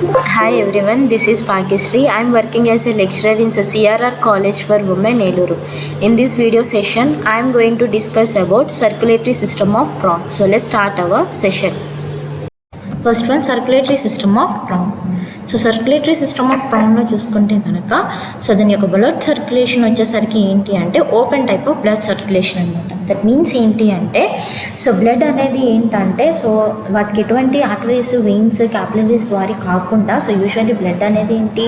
Hi everyone, this is Pakisri. I am working as a lecturer in the CRR College for Women, Eluru. In this video session, I am going to discuss about circulatory system of prawn. So let's start our session. First one, circulatory system of prawn. So circulatory system of ప్రాన్లో చూసుకుంటే కనుక so దాని యొక్క blood circulation వచ్చేసరికి ఏంటి అంటే open type of blood circulation అనమాట. That means ఏంటి అంటే సో బ్లడ్ అనేది ఏంటంటే సో వాటికి ఎటువంటి ఆర్టరీస్ వెయిన్స్ క్యాపిలరీస్ ద్వారా కాకుండా సో యూజువల్లీ బ్లడ్ అనేది ఏంటి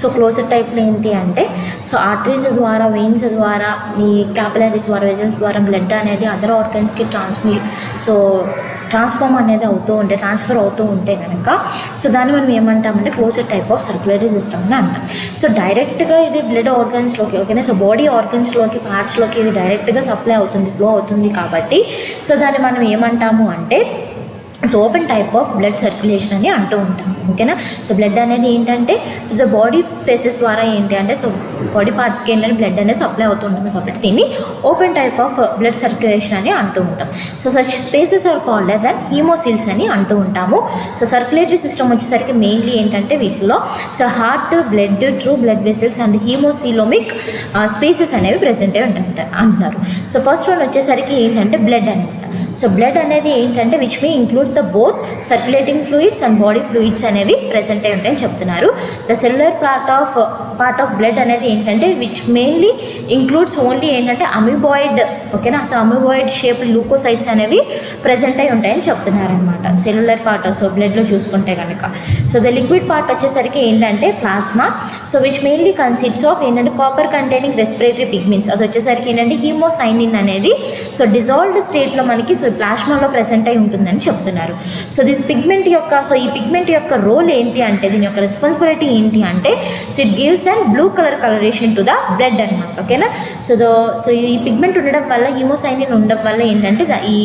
సో క్లోజర్ టైప్లో ఏంటి అంటే సో ఆర్టరీస్ ద్వారా వెయిన్స్ ద్వారా ఈ క్యాపిలరీస్ ద్వారా వెజల్స్ ద్వారా బ్లడ్ అనేది అదర్ ఆర్గన్స్కి ట్రాన్స్ఫార్మ్ అనేది ట్రాన్స్ఫర్ అవుతూ ఉంటే కనుక సో దాన్ని మనం ఏమంటామంటే క్లోజర్ టైప్ ఆఫ్ సర్క్యులరీ సిస్టమ్ అని అంటాం. సో డైరెక్ట్గా ఇది బ్లడ్ ఆర్గన్స్లోకి ఓకేనా సో బాడీ ఆర్గన్స్లోకి పార్ట్స్లోకి ఇది డైరెక్ట్గా సప్లై అవుతుంది ఫ్లో అవుతుంది కాబట్టి సో దాన్ని మనం ఏమంటాము అంటే so open type of blood circulation అని అంటూ ఉంటాం ఓకేనా. సో బ్లడ్ అనేది ఏంటంటే ద బాడీ స్పేసెస్ ద్వారా ఏంటి అంటే సో బాడీ పార్ట్స్కి ఏంటంటే బ్లడ్ అనేది సప్లై అవుతూ ఉంటుంది కాబట్టి దీన్ని open type of blood circulation అని అంటూ ఉంటాం. So such spaces are called as and haemocoels అని అంటూ ఉంటాము. సో సర్క్యులేటరీ సిస్టమ్ వచ్చేసరికి మెయిన్లీ ఏంటంటే వీటిలో so heart blood true blood vessels and haemocoelomic spaces అనేవి ప్రెసెంట్ అయి అంటున్నారు. సో ఫస్ట్ వన్ వచ్చేసరికి ఏంటంటే బ్లడ్ అనమాట. సో బ్లడ్ అనేది ఏంటంటే which may includes the both circulating fluids and body fluids అనేవి ప్రెసెంట్ అయి ఉంటాయని చెప్తున్నారు. The cellular part of blood అనేది ఏంటంటే విచ్ మెయిన్లీ ఇంక్లూడ్స్ ఓన్లీ ఏంటంటే అమీబాయిడ్ ఓకేనా. సో అమీబాయిడ్ షేప్ ల్యూకోసైట్స్ అనేవి ప్రెసెంట్ అయి ఉంటాయని చెప్తున్నారు అనమాట సెల్యులర్ పార్ట్ సో బ్లడ్లో చూసుకుంటే కనుక. సో ద లిక్విడ్ పార్ట్ వచ్చేసరికి ఏంటంటే plasma so which mainly consists of ఏంటంటే కాపర్ కంటైనింగ్ రెస్పిరేటరీ పిగ్మెంట్స్. అది వచ్చేసరికి ఏంటంటే హీమోసైనిన్ అనేది సో డిజాల్వ్డ్ స్టేట్లో మనకి సో ప్లాస్మాలో ప్రెసెంట్ అయి ఉంటుందని చెప్తున్నారు. సో దిస్ పిగ్మెంట్ యొక్క ఈ పిగ్మెంట్ యొక్క రోల్ ఏంటి అంటే దీని యొక్క రెస్పాన్సిబిలిటీ ఏంటి అంటే so it gives and blue colour colouration to the blood అనమాట ఓకేనా. సో ఈ పిగ్మెంట్ ఉండడం వల్ల హీమోసైనిన్ ఉండడం వల్ల ఏంటంటే ఈ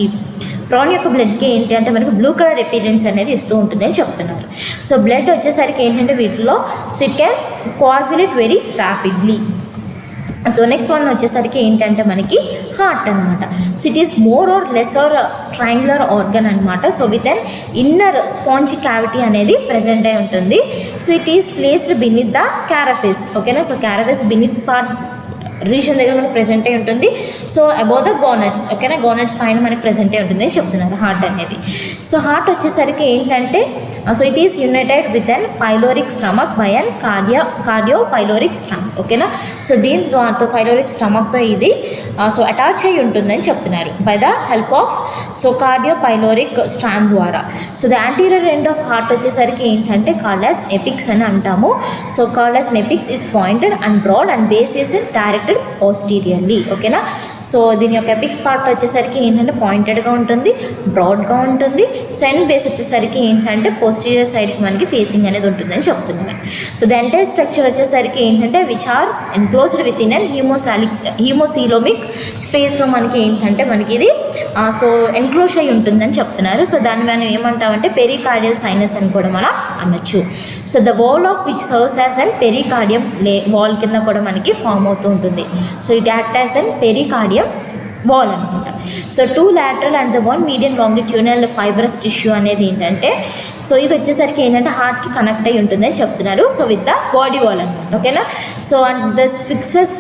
ప్రాన్ యొక్క బ్లడ్కి ఏంటి అంటే మనకి బ్లూ కలర్ అపీరెన్స్ అనేది ఇస్తూ ఉంటుంది అని చెప్తున్నారు. సో బ్లడ్ వచ్చేసరికి ఏంటంటే వీటిలో so it can coagulate very rapidly. So next one వచ్చేసరికి ఏంటంటే మనకి హార్ట్ అనమాట. So it is more or less or triangular organ అనమాట. So with an inner spongy cavity అనేది ప్రెసెంట్ అయి ఉంటుంది. So it is placed beneath the carapace ఓకేనా. So carapace beneath part region దగ్గర మనకి ప్రెసెంట్ అయి ఉంటుంది. సో అబౌవ్ ద గోనట్స్ ఓకేనా గోనట్స్ పైన మనకి ప్రెసెంట్ అయి ఉంటుంది అని చెప్తున్నారు హార్ట్ అనేది. సో హార్ట్ వచ్చేసరికి ఏంటంటే so it is United with an pyloric stomach by an cardio pyloric stomach ఓకేనా. సో దీని ద్వారా పైలోరిక్ స్టమక్తో ఇది సో అటాచ్ అయి ఉంటుందని చెప్తున్నారు by the help of so cardio pyloric strand ద్వారా. So the anterior end of heart వచ్చేసరికి ఏంటంటే కాల్డ్ యాజ్ ఎపిక్స్ అని అంటాము. So called as apex is pointed and broad and base is directed posteriorly ఓకేనా. So దీని యొక్క epics part వచ్చేసరికి ఏంటంటే పాయింటెడ్గా ఉంటుంది బ్రాడ్గా ఉంటుంది. సో ఎండ్ బేస్ వచ్చేసరికి ఏంటంటే పోస్టీరియర్ సైడ్కి మనకి ఫేసింగ్ అనేది ఉంటుందని చెప్తున్నారు. సో ద ఎంటైర్ స్ట్రక్చర్ వచ్చేసరికి ఏంటంటే which are enclosed within and haemocoelomic స్పేస్లో మనకి ఏంటంటే మనకి ఇది సో ఎన్క్లోజ్ అయి ఉంటుందని చెప్తున్నారు. సో దాన్ని మనం ఏమంటామంటే పెరికార్డియల్ సైనస్ అని కూడా మనం అనొచ్చు. So the wall of which serves as and pericardium wall కింద కూడా మనకి ఫామ్ అవుతూ ఉంటుంది. So it act as and pericardium wall అనమాట. So two lateral and the one medium longitudinal fibrous tissue అనేది ఏంటంటే సో ఇది వచ్చేసరికి ఏంటంటే హార్ట్కి కనెక్ట్ అయి ఉంటుందని చెప్తున్నారు. So with the body wall అనమాట ఓకేనా. So and the fixes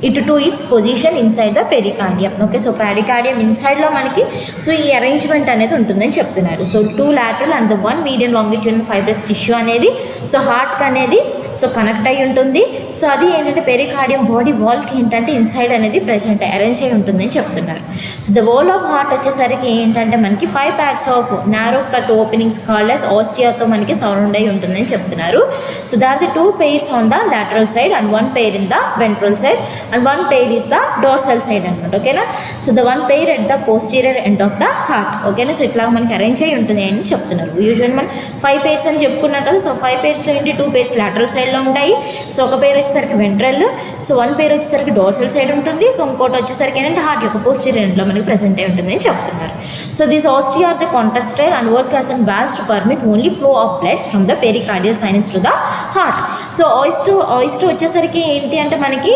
it to its position inside the pericardium okay. So pericardium ఇన్సైడ్లో మనకి సో ఈ అరేంజ్మెంట్ అనేది ఉంటుందని చెప్తున్నారు. So two lateral and the one medium longitudinal fibrous tissue అనేది so హార్ట్కి అనేది సో కనెక్ట్ అయి ఉంటుంది. సో అది ఏంటంటే పెరికార్డియం బాడీ వాల్కి ఏంటంటే ఇన్సైడ్ అనేది ప్రెసెంట్ అరేంజ్ అయి ఉంటుందని చెప్తున్నారు. So the wall of heart వచ్చేసరికి ఏంటంటే మనకి 5 pairs of narrow cut openings called as ఆస్టియాతో మనకి సరౌండ్ అయి ఉంటుందని చెప్తున్నారు. So there the 2 pairs on the lateral side and 1 pair in the ventral side and 1 pair is the dorsal side అనమాట ఓకేనా. So the 1 pair at the posterior end of the heart ఓకేనా. So ఇట్లా మనకి arrange అయి ఉంటుంది అని చెప్తున్నారు. Usually మనం 5 pairs అని చెప్పుకున్నాం కదా. సో 5 pairsలో ఏంటి 2 pairs లాటరల్ సైడ్లో ఉంటాయి. సో ఒక పేర్ వచ్చేసరికి వెంట్రల్. సో 1 pair వచ్చేసరికి డోర్సల్ సైడ్ ఉంటుంది. సో ఇంకోటి వచ్చేసరికి ఏంటంటే హార్ట్ యొక్క పోస్టీరియర్ ఎండ్లో మనకి ప్రెసెంట్ అయి ఉంటుంది అని చెప్తున్నారు. So this ostia are the contractile and work as and valves to permit only flow of blood from the pericardial sinus to the heart. So ఆయిస్టో వచ్చేసరికి ఏంటి అంటే మనకి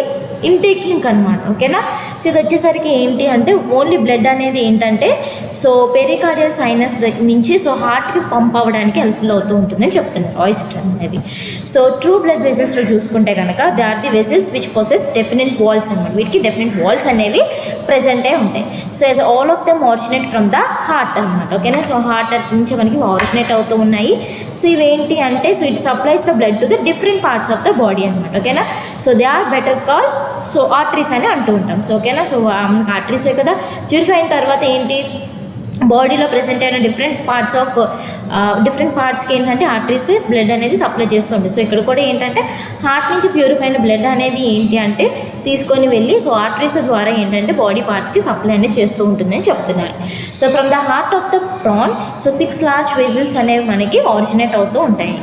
ఇంటేకింగ్ అనమాట. ఓకేనా. సో ఇది వచ్చేసరికి ఏంటి అంటే ఓన్లీ బ్లడ్ అనేది ఏంటంటే సో పెరికార్డియల్ సైనస్ నుంచి సో హార్ట్కి పంప్ అవ్వడానికి హెల్ప్ఫుల్ అవుతూ ఉంటుందని చెప్తున్నారు ఆయిస్టర్ అనేది. సో ట్రూ బ్లడ్ వెజల్స్లో చూసుకుంటే కనుక they are the vessels which possess definite walls అనమాట. వీటికి డెఫినెట్ వాల్స్ అనేవి ప్రెజెంట్ అయి ఉంటాయి. So as all of them originate from the heart అనమాట. ఓకేనా. సో హార్ట్ నుంచి మనకి ఆరిజినేట్ అవుతూ ఉన్నాయి. సో ఇవేంటి అంటే so it supplies the blood to the different parts of the body అనమాట. ఓకేనా. So they are better call so arteries అని అంటూ ఉంటాం. సో ఓకేనా. సో ఆర్టరీసే కదా. ప్యూరిఫై అయిన తర్వాత ఏంటి బాడీలో ప్రెసెంట్ అయిన డిఫరెంట్ పార్ట్స్కి ఏంటంటే ఆర్టరీస్ బ్లడ్ అనేది సప్లై చేస్తూ ఉంటుంది. సో ఇక్కడ కూడా ఏంటంటే హార్ట్ నుంచి ప్యూరిఫై అయిన బ్లడ్ అనేది ఏంటి అంటే తీసుకొని వెళ్ళి సో ఆర్టరీస్ ద్వారా ఏంటంటే బాడీ పార్ట్స్కి సప్లై అనేది చేస్తూ ఉంటుందని చెప్తున్నారు. So from the heart of the prawn so 6 large vessels అనేవి మనకి ఆరిజినేట్ అవుతూ ఉంటాయి.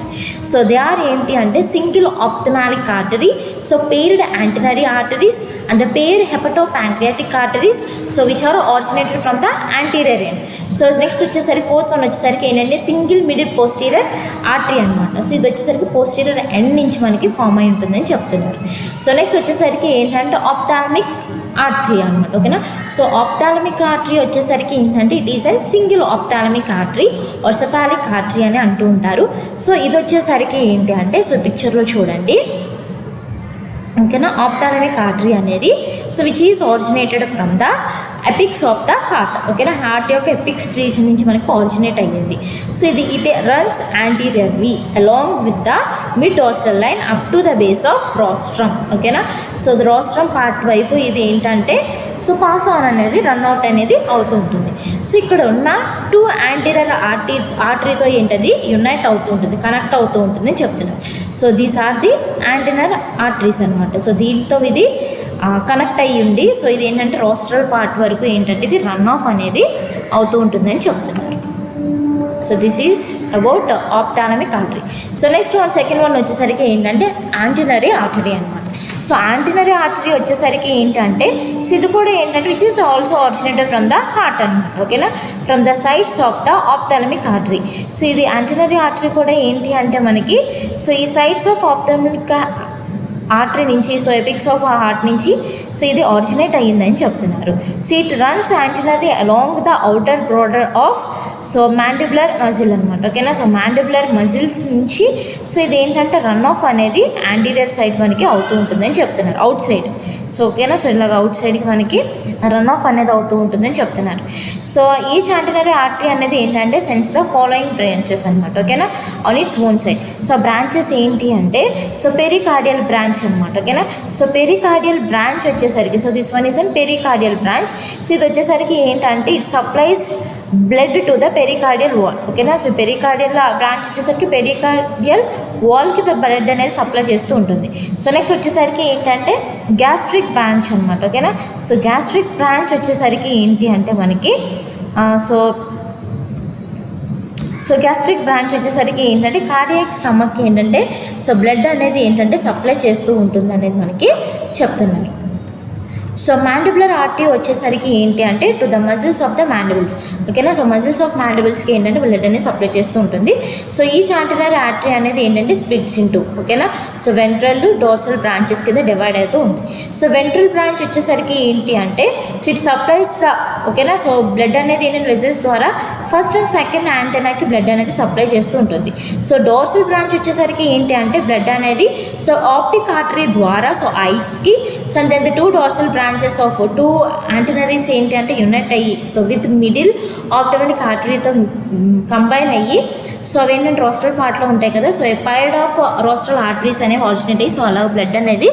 సో దే ఆర్ ఏంటి అంటే single ophthalmic artery, so paired antennary arteries and the paired hepatopancreatic arteries so which are originated from the anterior end. So next వచ్చేసరికి fourth one వచ్చేసరికి ఏంటంటే single middle posterior artery అనమాట. So ఇది వచ్చేసరికి posterior end నుంచి మనకి form అయి ఉంటుందని చెప్తున్నారు. సో నెక్స్ట్ వచ్చేసరికి ఏంటంటే ఆప్థాల్మిక్ ఆర్టరీ అనమాట. ఓకేనా. సో ఆప్థాలమిక్ ఆర్టరీ వచ్చేసరికి ఏంటంటే it is and single ophthalmic artery or cephalic artery అని అంటూ ఉంటారు. సో ఇది వచ్చేసరికి ఏంటి అంటే సో పిక్చర్లో చూడండి. ఓకేనా. ఆప్థాలమిక్ ఆర్టరీ అనేది so which is originated from the apex of the heart. ఓకేనా. హార్ట్ యొక్క ఎపిక్స్ రీజన్ నుంచి మనకి ఆరిజినేట్ అయ్యింది. So it runs anteriorly along with the mid dorsal line up to the base of rostrum. ఓకేనా. So the rostrum part వైపు ఇది ఏంటంటే so pass on అనేది రన్అవుట్ అనేది అవుతూ ఉంటుంది. సో ఇక్కడ ఉన్న 2 యాంటీరియర్ ఆర్టరీతో ఏంటది యునైట్ అవుతూ ఉంటుంది, కనెక్ట్ అవుతూ ఉంటుంది అని చెప్తున్నాను. So these are the anterior arteries అనమాట. సో దీంతో ఇది కనెక్ట్ అయ్యి ఉండి సో ఇది ఏంటంటే రోస్ట్రల్ పార్ట్ వరకు ఏంటంటే ఇది రన్ ఆఫ్ అనేది అవుతూ ఉంటుందని చెప్తున్నారు. So this is about ophthalmic artery. So next second one వచ్చేసరికి ఏంటంటే యాంటినరీ ఆర్టరీ అనమాట. సో యాంటినరీ ఆర్టరీ వచ్చేసరికి ఏంటంటే సో ఇది కూడా ఏంటంటే which is also originated from the heart అనమాట. ఓకేనా. From the sides of the ophthalmic artery. So ఇది యాంటినరీ ఆర్టరీ కూడా ఏంటి అంటే మనకి సో ఈ సైడ్స్ ఆఫ్ ఆప్థాలమిక్ ఆర్టరీ నుంచి సో ఎపిక్స్ ఆఫ్ హార్ట్ నుంచి సో ఇది ఆరిజినేట్ అయ్యిందని చెప్తున్నారు. So it runs యాంటినరీ along the outer broader of so mandibular muscle అనమాట. ఓకేనా. సో మ్యాండిబులర్ మజిల్స్ నుంచి సో ఇది ఏంటంటే రన్ ఆఫ్ అనేది యాంటీరియర్ సైడ్ మనకి అవుతూ ఉంటుందని చెప్తున్నారు, అవుట్ సైడ్. సో ఓకేనా. సో ఇలాగ అవుట్ సైడ్కి మనకి రన్ ఆఫ్ అనేది అవుతూ ఉంటుందని చెప్తున్నారు. సో ఈచ్ యాంటినరీ ఆర్టరీ అనేది ఏంటంటే సెన్స్ ద ఫాలోయింగ్ బ్రాంచెస్ అనమాట. ఓకేనా. On its own side. So branches ఏంటి అంటే సో పెరికార్డియల్ బ్రాంచ్ అనమాట. ఓకేనా. సో పెరికార్డియల్ బ్రాంచ్ వచ్చేసరికి so this one is an pericardial branch. So ఇది వచ్చేసరికి ఏంటంటే it supplies blood to the pericardial wall. ఓకేనా. సో పెరికార్డియల్ బ్రాంచ్ వచ్చేసరికి పెరికార్డియల్ వాల్కి ద బ్లడ్ అనేది సప్లై చేస్తూ ఉంటుంది. సో నెక్స్ట్ వచ్చేసరికి ఏంటంటే గ్యాస్ట్రిక్ బ్రాంచ్ అనమాట. ఓకేనా. సో గ్యాస్ట్రిక్ బ్రాంచ్ వచ్చేసరికి ఏంటి అంటే మనకి సో గ్యాస్ట్రిక్ బ్రాంచ్ వచ్చేసరికి ఏంటంటే కార్డియాక్ స్టమక్కి ఏంటంటే సో బ్లడ్ అనేది ఏంటంటే సప్లై చేస్తూ ఉంటుంది అనేది మనకి చెప్తున్నారు. సో మ్యాండిబులర్ ఆర్టరీ వచ్చేసరికి ఏంటి అంటే to the muscles of the mandibles. ఓకేనా. సో మజిల్స్ ఆఫ్ మ్యాండిబుల్స్కి ఏంటంటే బ్లడ్ అనేది సప్లై చేస్తూ ఉంటుంది. సో ఈ యాంటినరీ ఆర్టరీ అనేది ఏంటంటే స్ప్లిట్స్ ఇంటూ. ఓకేనా. సో వెంట్రల్ డోర్సల్ బ్రాంచెస్ కింద డివైడ్ అవుతూ ఉంది. సో వెంట్రల్ బ్రాంచ్ వచ్చేసరికి ఏంటి అంటే సో ఇట్ సప్లైస్ ద ఓకేనా. సో బ్లడ్ అనేది ఏంటంటే వెజల్స్ ద్వారా ఫస్ట్ అండ్ సెకండ్ యాంటెనాకి బ్లడ్ అనేది సప్లై చేస్తూ ఉంటుంది. సో డోర్సల్ బ్రాంచ్ వచ్చేసరికి ఏంటి అంటే బ్లడ్ అనేది సో ఆప్టిక్ ఆర్టరీ ద్వారా సో ఐస్కి so then the 2 dorsal branches of 2 antennaries ఏంటి అంటే యునైట్ అయ్యి సో విత్ మిడిల్ ఆప్థాలమిక్ ఆర్టరీతో కంబైన్ అయ్యి సో అవి ఏంటంటే రోస్ట్రల్ పార్ట్లో ఉంటాయి కదా. So a paired of rostral arteries అనేవి ఆరిజినేట్ అయ్యి సో అలా బ్లడ్ అనేది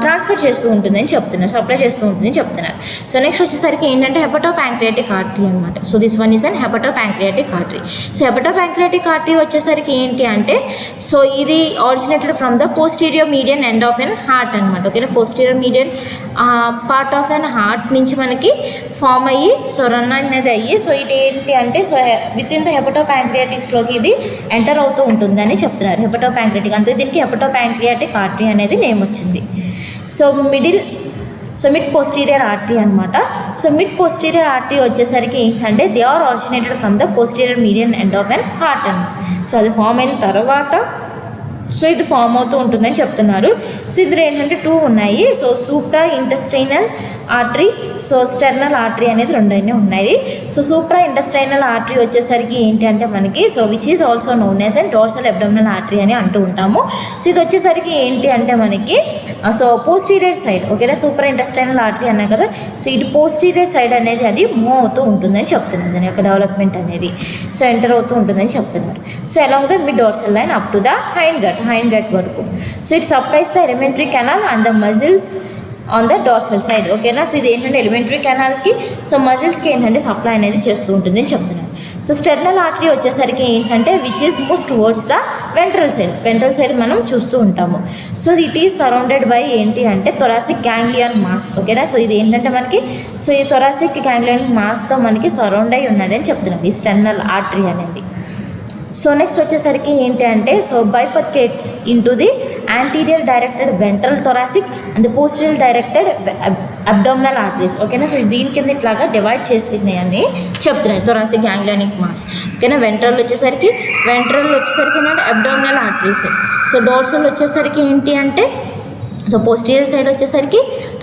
ట్రాన్స్ఫర్ చేస్తూ ఉంటుందని చెప్తున్నారు, సప్లై చేస్తూ ఉంటుందని చెప్తున్నారు. సో నెక్స్ట్ వచ్చేసరికి ఏంటంటే హెపటోపాంక్రియాటిక్ ఆర్టరీ అనమాట. So this one is an hepatopancreatic artery. So hepatopancreatic artery వచ్చేసరికి ఏంటి అంటే సో ఇది originated from the posterior median end of an heart అనమాట. Okay. Posterior median part of an heart నుంచి మనకి ఫామ్ అయ్యి సో రన్ అనేది అయ్యి సో ఇది ఏంటి అంటే సో విత్ ఇన్ ద హెపటోపాంక్రియాటిక్స్లోకి ఇది ఎంటర్ అవుతూ ఉంటుందని చెప్తున్నారు. హెపటోపాంక్రియాటిక్ అందుకే దీనికి హెపటోపాంక్రియాటిక్ ఆర్టరీ అనేది నేమ్ వచ్చింది. సో మిడ్ పోస్టీరియర్ ఆర్టరీ అనమాట. సో మిడ్ పోస్టీరియర్ ఆర్టరీ వచ్చేసరికి ఏంటంటే they are originated from the posterior median end of an heart అని. సో అది ఫామ్ అయిన తర్వాత సో ఇది ఫామ్ అవుతూ ఉంటుందని చెప్తున్నారు. సో ఇందులో ఏంటంటే 2 ఉన్నాయి. So supra intestinal artery, so sternal artery అనేది 2 ఉన్నాయి. సో సూప్రా ఇంటెస్టైనల్ ఆర్టరీ వచ్చేసరికి ఏంటి అంటే మనకి so which is also known as and dorsal abdominal artery అని అంటూ ఉంటాము. సో ఇది వచ్చేసరికి ఏంటి అంటే మనకి సో పోస్టీరియర్ సైడ్, ఓకేనా, సూప్రా ఇంటెస్టైనల్ ఆర్టరీ అన్నా కదా, సో ఇటు పోస్టీరియర్ సైడ్ అనేది అది మూవ్ అవుతూ ఉంటుందని చెప్తున్నారు. దాని యొక్క డెవలప్మెంట్ అనేది సో ఎంటర్ అవుతూ ఉంటుందని చెప్తున్నారు. So along the mid dorsal line up to the hind gut వరకు. So it supplies the alimentary canal and the muscles on the dorsal side, ఓకేనా. సో ఇది ఏంటంటే ఎలిమెంటరీ కెనాల్కి సో మజిల్స్కి ఏంటంటే సప్లై అనేది చేస్తూ ఉంటుంది అని చెప్తున్నారు. సో స్టెర్నల్ ఆర్టరీ వచ్చేసరికి ఏంటంటే which is moves towards the ventral side మనం చూస్తూ ఉంటాము. So it is surrounded by ఏంటి అంటే థొరాసిక్ గ్యాంగ్లియన్ మాస్, ఓకేనా. సో ఇది ఏంటంటే మనకి సో ఈ థొరాసిక్ గ్యాంగ్లియన్ మాస్తో మనకి సరౌండ్ అయి ఉన్నది అని చెప్తున్నాం ఈ స్టెర్నల్ ఆర్టరీ అనేది. సో నెక్స్ట్ వచ్చేసరికి ఏంటి అంటే so bifurcates into the anterior directed ventral thoracic and posterior directed abdominal arteries, ఓకేనా. సో దీని కింద ఇట్లాగా డివైడ్ చేసింది అని చెప్తున్నాయి థొరాసిక్ గ్యాంగ్లియానిక్ మాస్, ఓకేనా. వెంట్రల్ వచ్చేసరికి ఏంటంటే అబ్డామినల్ ఆర్టరీస్. సో డోర్సల్ వచ్చేసరికి ఏంటి అంటే సో పోస్టీరియర్ సైడ్ వచ్చేసరికి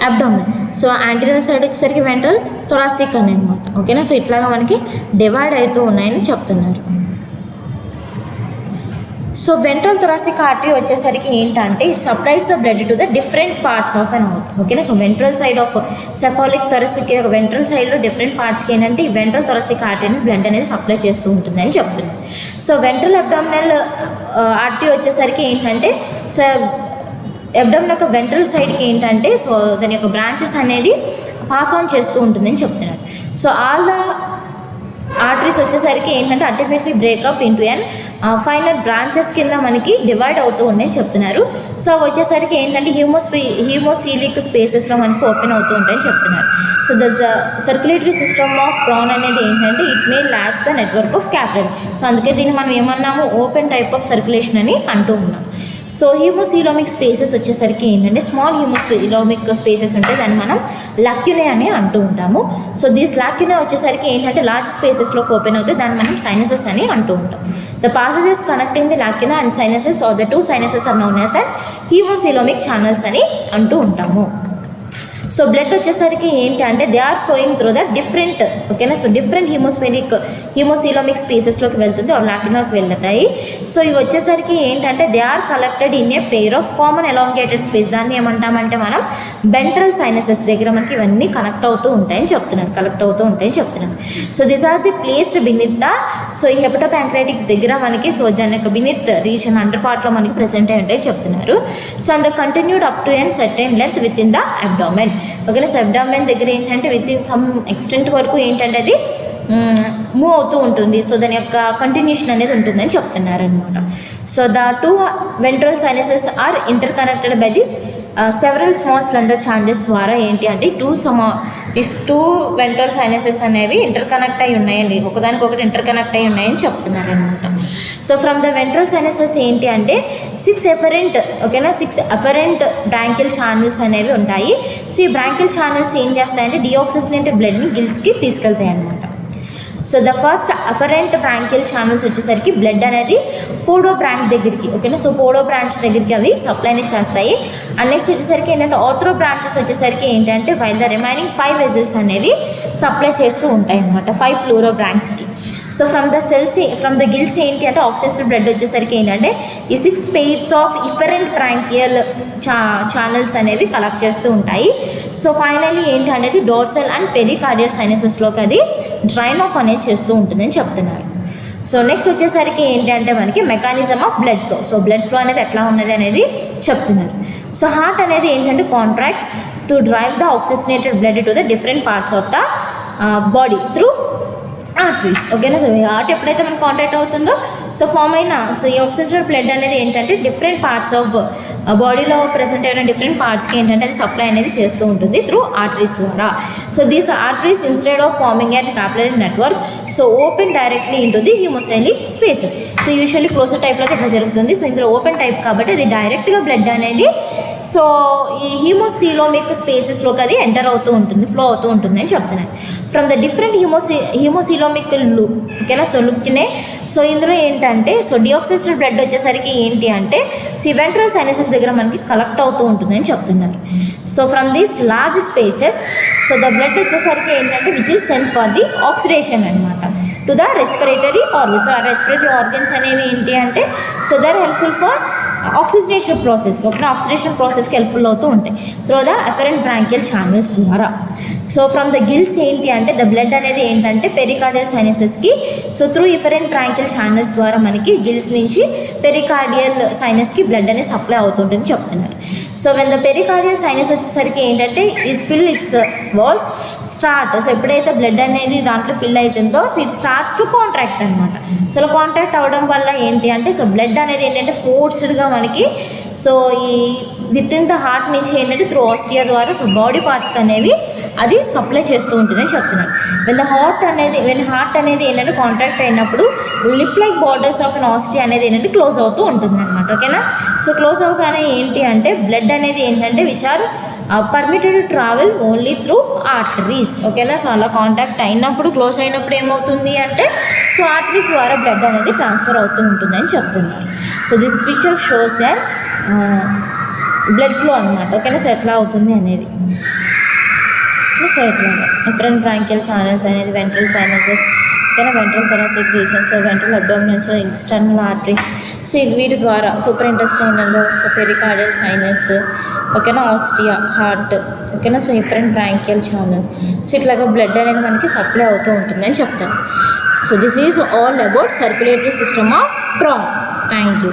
అబ్డామినల్, సో యాంటీరియర్ సైడ్ వచ్చేసరికి వెంట్రల్ థొరాసిక్ అని అనమాట, ఓకేనా. సో ఇట్లాగా మనకి డివైడ్ అవుతూ ఉన్నాయని చెప్తున్నారు. సో వెంట్రల్ థొరాసిక్ ఆర్టరీ వచ్చేసరికి ఏంటంటే it supplies the blood to the different parts of an organ, ఓకేనా. So ventral side of cephalic thoracic ventral సైడ్లో డిఫరెంట్ పార్ట్స్కి ఏంటంటే ఈ వెంట్రల్ థొరాసిక్ ఆర్టరీ అనేది బ్లడ్ అనేది సప్లై చేస్తూ ఉంటుంది అని చెప్తుంది. సో వెంట్రల్ అబ్డామినల్ ఆర్టరీ వచ్చేసరికి ఏంటంటే సో అబ్డామిన్ యొక్క వెంట్రల్ సైడ్కి ఏంటంటే సో దాని యొక్క బ్రాంచెస్ అనేది పాస్ ఆన్ చేస్తూ ఉంటుందని చెప్తున్నారు. సో ఆల్ ద ఆర్టరీస్ వచ్చేసరికి ఏంటంటే ultimately breakup into and final branches కింద మనకి డివైడ్ అవుతూ ఉన్నాయని చెప్తున్నారు. సో వచ్చేసరికి ఏంటంటే హ్యూమోసీలిక్ స్పేసెస్లో మనకి ఓపెన్ అవుతూ ఉంటాయని చెప్తున్నారు. So the circulatory system of prawn అనేది ఏంటంటే it may lacks the network of capillary. So అందుకే దీన్ని మనం ఏమన్నాము ఓపెన్ టైప్ ఆఫ్ సర్క్యులేషన్ అని అంటూ ఉన్నాం. సో హ్యూమోసీలోమిక్ స్పేసెస్ వచ్చేసరికి ఏంటంటే స్మాల్ హ్యూమోసీలోమిక్ స్పేసెస్ ఉంటే దాన్ని మనం లాక్యునే అని అంటూ ఉంటాము. సో దీస్ లాక్యునే వచ్చేసరికి ఏంటంటే లార్జ్ స్పేసెస్లోకి ఓపెన్ అవుతే దాన్ని మనం సైనసెస్ అని అంటూ ఉంటాం. The passages connecting the lacuna and sinuses are the 2 sinuses are known as haemocoelomic channels అని అంటూ ఉంటాము. సో బ్లడ్ వచ్చేసరికి ఏంటి అంటే they are flowing through the different, ఓకేనా. సో డిఫరెంట్ హ్యూమోసీలోమిక్ స్పేసెస్లోకి వెళ్తుంది ఆర్ లాక్యునాకి వెళ్తాయి. సో ఇవి వచ్చేసరికి ఏంటంటే they are collected in a pair of common elongated space. దాన్ని ఏమంటామంటే మనం వెంట్రల్ సైనసెస్ దగ్గర మనకి ఇవన్నీ కలెక్ట్ అవుతూ ఉంటాయని చెప్తున్నారు. So these are the placed beneath the so ఈ హెపటోపాంక్రియాటిక్ దగ్గర మనకి సో దాని యొక్క బినిత్ రీజన్ అండర్ పార్ట్లో మనకి ప్రెసెంట్ అయి ఉంటాయని చెప్తున్నారు. So and continued up to and certain length with in the abdomen, ఓకేనా. సో అబ్డామెన్ దగ్గర ఏంటంటే విత్ ఇన్ సమ్ ఎక్స్టెంట్ వరకు ఏంటంటే అది మూవ్ అవుతూ ఉంటుంది. సో దాని యొక్క కంటిన్యూషన్ అనేది ఉంటుందని చెప్తున్నారు అనమాట. So the 2 ventral sinuses are interconnected by this several small slender changes ద్వారా ఏంటి అంటే 2 వెంట్రల్ సైనసెస్ అనేవి ఇంటర్ కనెక్ట్ అయి ఉన్నాయని ఒకదానికొకటి ఇంటర్ కనెక్ట్ అయి ఉన్నాయని చెప్తున్నారు అనమాట. So from the ventral sinuses ఏంటి అంటే 6 ఎఫరెంట్, ఓకేనా, 6 ఎఫరెంట్ బ్రాంకియల్ ఛానల్స్ అనేవి ఉంటాయి. సో ఈ బ్రాంకియల్ ఛానల్స్ ఏం చేస్తాయంటే డిఆక్సిజనేటెడ్ బ్లడ్ని గిల్స్కి తీసుకెళ్తాయి అనమాట. So the first afferent bronchial channels వచ్చేసరికి బ్లడ్ అనేది పోడో బ్రాంచ్ దగ్గరికి, ఓకేనా. సో పోడో బ్రాంచ్ దగ్గరికి అవి సప్లైని చేస్తాయి. అండ్ నెక్స్ట్ వచ్చేసరికి ఏంటంటే ఆథ్రో బ్రాంచెస్ వచ్చేసరికి ఏంటంటే వైల్ ద రిమైనింగ్ 5 వెజల్స్ అనేవి సప్లై చేస్తూ ఉంటాయి అనమాట 5 ప్లూరో బ్రాంచ్కి. సో ఫ్రమ్ ద గిల్స్ ఏంటి అంటే ఆక్సిజన్ బ్లడ్ వచ్చేసరికి ఏంటంటే ఈ 6 pairs of efferent branchial channels అనేవి కలెక్ట్ చేస్తూ ఉంటాయి. సో ఫైనల్లీ ఏంటి అనేది డోర్సల్ అండ్ పెరికార్డియల్ సైనసెస్లోకి అది డ్రైన్ ఆఫ్ అనేది చేస్తూ ఉంటుందని చెప్తున్నారు. సో నెక్స్ట్ వచ్చేసరికి ఏంటి అంటే మనకి mechanism of blood flow. So blood flow అనేది ఎట్లా ఉన్నది అనేది చెప్తున్నారు. సో హార్ట్ అనేది ఏంటంటే contracts to drive the oxygenated blood to the different parts of the body through arteries, ఓకేనా. సో హార్ట్ ఎప్పుడైతే మనకు కాంట్రాక్ట్ అవుతుందో సో ఫామ్ అయిన సో ఈ ఆక్సిజన్ బ్లడ్ అనేది ఏంటంటే డిఫరెంట్ పార్ట్స్ ఆఫ్ బాడీలో ప్రెసెంట్ అయిన డిఫరెంట్ పార్ట్స్కి ఏంటంటే అది సప్లై అనేది చేస్తూ ఉంటుంది త్రూ ఆర్టరీస్ ద్వారా. So these arteries instead of forming and capillary network so open directly into the haemocoelic spaces. So usually closer టైప్లో ఇట్లా జరుగుతుంది. సో ఇందులో ఓపెన్ టైప్ కాబట్టి అది డైరెక్ట్గా బ్లడ్ అనేది సో ఈ హ్యూమోసీలోమిక్ స్పేసెస్లోకి అది ఎంటర్ అవుతూ ఉంటుంది, ఫ్లో అవుతూ ఉంటుంది అని చెప్తున్నాను. ఫ్రమ్ ద డిఫరెంట్ హ్యూమోసీలోమిక్ లుక్, ఓకేనా. సో లుక్నే సో ఇందులో ఏంటి ఏంటంటే సో డిఆక్సిజనేటెడ్ బ్లడ్ వచ్చేసరికి ఏంటి అంటే వెంట్రల్ సైనసెస్ దగ్గర మనకి కలెక్ట్ అవుతూ ఉంటుందని చెప్తున్నారు. So from these large spaces so the blood వచ్చేసరికి ఏంటంటే which is sent for the oxidation అనమాట టు ద రెస్పిరేటరీ ఆర్గన్స్. ఆ రెస్పిరేటరీ ఆర్గన్స్ అనేవి ఏంటి అంటే so they are helpful for oxygenation ప్రాసెస్కి, ఓకే, ఆక్సిడేషన్ ప్రాసెస్కి హెల్ప్ఫుల్ అవుతూ ఉంటాయి through the efferent branchial channels ద్వారా. సో ఫ్రమ్ ద గిల్స్ ఏంటి అంటే ద బ్లడ్ అనేది ఏంటంటే పెరికార్డియల్ సైనసెస్కి so through afferent branchial channels ద్వారా మనకి గిల్స్ నుంచి పెరికార్డియల్ సైనస్కి బ్లడ్ అనేది సప్లై అవుతుంటుంది చెప్తున్నారు. So when the pericardial sinus వచ్చేసరికి ఏంటంటే is fill its walls start. So ఎప్పుడైతే బ్లడ్ అనేది దాంట్లో ఫిల్ అవుతుందో so it starts to contract అనమాట. సో అలా కాంట్రాక్ట్ అవ్వడం వల్ల ఏంటి అంటే సో బ్లడ్ అనేది ఏంటంటే ఫోర్స్డ్గా మనకి సో ఈ విత్ ఇన్ ద హార్ట్ నుంచి ఏంటంటే త్రూ ఆస్టియా ద్వారా సో బాడీ పార్ట్స్కి అనేవి అది సప్లై చేస్తూ ఉంటుందని చెప్తున్నాను. వెన్ హార్ట్ అనేది ఏంటంటే కాంట్రాక్ట్ అయినప్పుడు lip like borders of an osteo అనేది ఏంటంటే క్లోజ్ అవుతూ ఉంటుంది అనమాట, ఓకేనా. సో క్లోజ్ అవ్వగానే ఏంటి అంటే బ్లడ్ అనేది ఏంటంటే which are permitted to travel only through arteries, ఓకేనా. సో అలా కాంటాక్ట్ అయినప్పుడు క్లోజ్ అయినప్పుడు ఏమవుతుంది అంటే సో ఆర్టరీస్ ద్వారా బ్లడ్ అనేది ట్రాన్స్ఫర్ అవుతూ ఉంటుంది అని చెప్తున్నారు. So this picture shows and blood flow అనమాట, ఓకేనా. సో ఎట్లా అవుతుంది అనేది సో ఎట్లాగా ఎఫరెంట్ బ్రాంకియల్ ఛానల్స్ అనేది వెంట్రల్ సైనసెస్, ఓకేనా, ventral thoracic region, so ventral abdominal, so external artery, so వీటి ద్వారా super intestinal, so pericardial sinus, ఓకేనా, ఆస్టియా, హార్ట్, ఓకేనా. So efferent bronchial channel, so ఇట్లాగా బ్లడ్ అనేది మనకి సప్లై అవుతూ ఉంటుందని చెప్తాను. So this is all about circulatory system of trauma. Thank you.